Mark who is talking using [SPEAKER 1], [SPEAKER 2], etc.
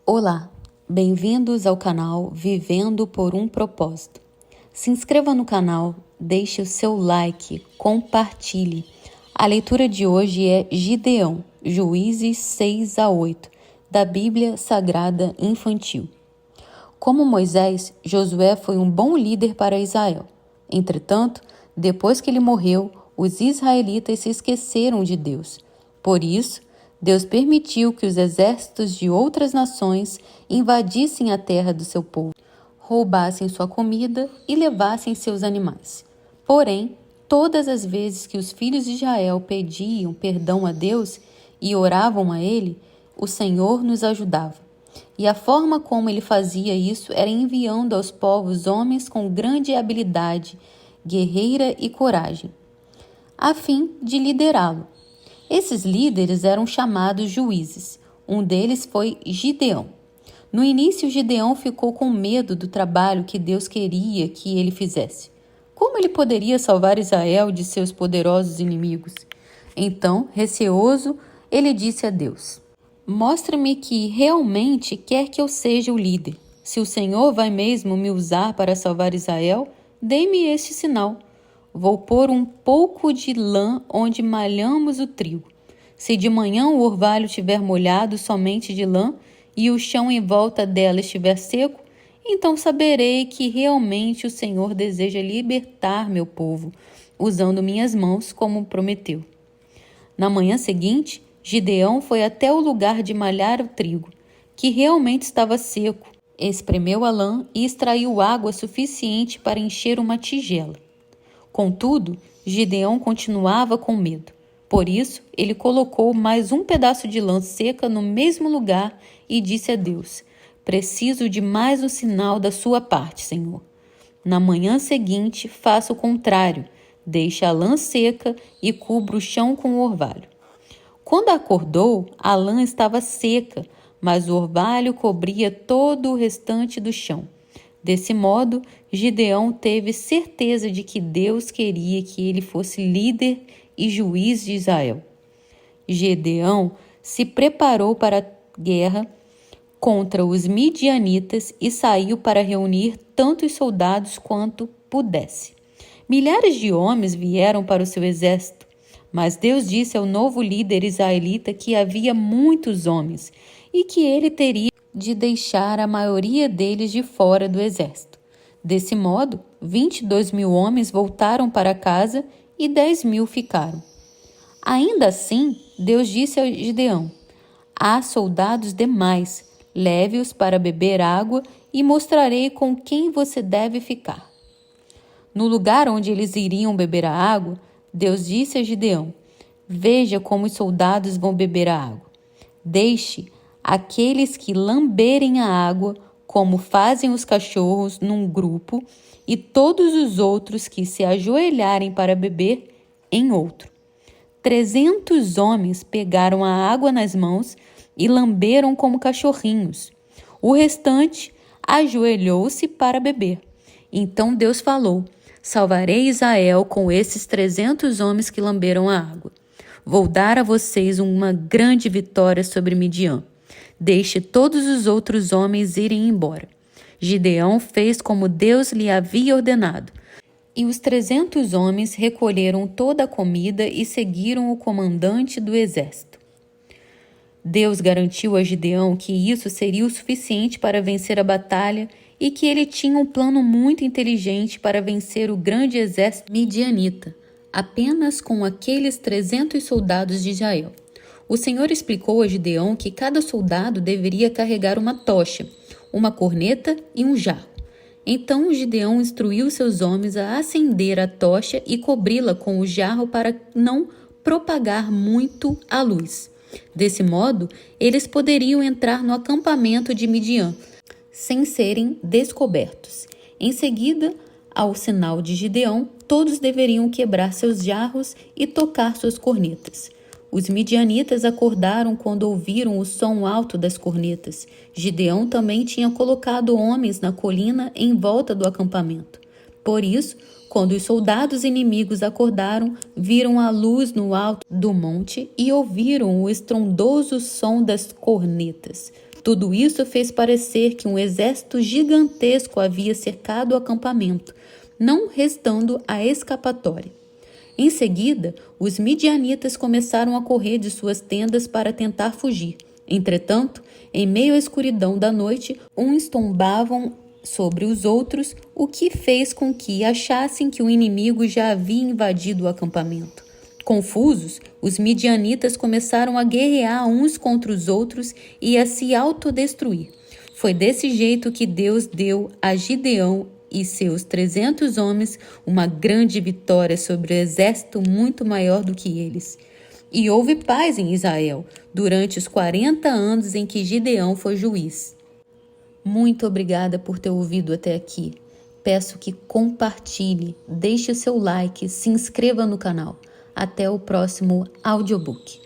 [SPEAKER 1] Olá, bem-vindos ao canal Vivendo por um Propósito. Se inscreva no canal, deixe o seu like, compartilhe. A leitura de hoje é Gideão, Juízes 6-8, da Bíblia Sagrada Infantil. Como Moisés, Josué foi um bom líder para Israel. Entretanto, depois que ele morreu, os israelitas se esqueceram de Deus. Por isso, Deus permitiu que os exércitos de outras nações invadissem a terra do seu povo, roubassem sua comida e levassem seus animais. Porém, todas as vezes que os filhos de Israel pediam perdão a Deus e oravam a Ele, o Senhor nos ajudava. E a forma como ele fazia isso era enviando aos povos homens com grande habilidade, guerreira e coragem, a fim de liderá-lo. Esses líderes eram chamados juízes. Um deles foi Gideão. No início, Gideão ficou com medo do trabalho que Deus queria que ele fizesse. Como ele poderia salvar Israel de seus poderosos inimigos? Então, receoso, ele disse a Deus: mostre-me que realmente quer que eu seja o líder. Se o Senhor vai mesmo me usar para salvar Israel, dê-me este sinal. Vou pôr um pouco de lã onde malhamos o trigo. Se de manhã o orvalho estiver molhado somente de lã e o chão em volta dela estiver seco, então saberei que realmente o Senhor deseja libertar meu povo, usando minhas mãos como prometeu. Na manhã seguinte, Gideão foi até o lugar de malhar o trigo, que realmente estava seco, espremeu a lã e extraiu água suficiente para encher uma tigela. Contudo, Gideão continuava com medo. Por isso, ele colocou mais um pedaço de lã seca no mesmo lugar e disse a Deus: preciso de mais um sinal da sua parte, Senhor. Na manhã seguinte, faça o contrário. Deixe a lã seca e cubra o chão com o orvalho. Quando acordou, a lã estava seca, mas o orvalho cobria todo o restante do chão. Desse modo, Gideão teve certeza de que Deus queria que ele fosse líder e juiz de Israel. Gideão se preparou para a guerra contra os midianitas e saiu para reunir tantos soldados quanto pudesse. Milhares de homens vieram para o seu exército, mas Deus disse ao novo líder israelita que havia muitos homens e que ele teria de deixar a maioria deles de fora do exército. Desse modo, 22.000 homens voltaram para casa e 10.000 ficaram. Ainda assim, Deus disse a Gideão: há soldados demais, leve-os para beber água e mostrarei com quem você deve ficar. No lugar onde eles iriam beber a água, Deus disse a Gideão: veja como os soldados vão beber a água. Deixe aqueles que lamberem a água, como fazem os cachorros, num grupo, e todos os outros que se ajoelharem para beber, em outro. 300 homens pegaram a água nas mãos e lamberam como cachorrinhos. O restante ajoelhou-se para beber. Então Deus falou: salvarei Israel com esses 300 homens que lamberam a água. Vou dar a vocês uma grande vitória sobre Midian. Deixe todos os outros homens irem embora. Gideão fez como Deus lhe havia ordenado. E os 300 homens recolheram toda a comida e seguiram o comandante do exército. Deus garantiu a Gideão que isso seria o suficiente para vencer a batalha e que ele tinha um plano muito inteligente para vencer o grande exército midianita, apenas com aqueles 300 soldados de Israel. O Senhor explicou a Gideão que cada soldado deveria carregar uma tocha, uma corneta e um jarro. Então Gideão instruiu seus homens a acender a tocha e cobri-la com o jarro para não propagar muito a luz. Desse modo, eles poderiam entrar no acampamento de Midian, sem serem descobertos. Em seguida, ao sinal de Gideão, todos deveriam quebrar seus jarros e tocar suas cornetas. Os midianitas acordaram quando ouviram o som alto das cornetas. Gideão também tinha colocado homens na colina em volta do acampamento. Por isso, quando os soldados inimigos acordaram, viram a luz no alto do monte e ouviram o estrondoso som das cornetas. Tudo isso fez parecer que um exército gigantesco havia cercado o acampamento, não restando a escapatória. Em seguida, os midianitas começaram a correr de suas tendas para tentar fugir. Entretanto, em meio à escuridão da noite, uns tombavam sobre os outros, o que fez com que achassem que o inimigo já havia invadido o acampamento. Confusos, os midianitas começaram a guerrear uns contra os outros e a se autodestruir. Foi desse jeito que Deus deu a Gideão e seus 300 homens uma grande vitória sobre um exército muito maior do que eles. E houve paz em Israel durante os 40 anos em que Gideão foi juiz. Muito obrigada por ter ouvido até aqui. Peço que compartilhe, deixe o seu like, se inscreva no canal. Até o próximo audiobook.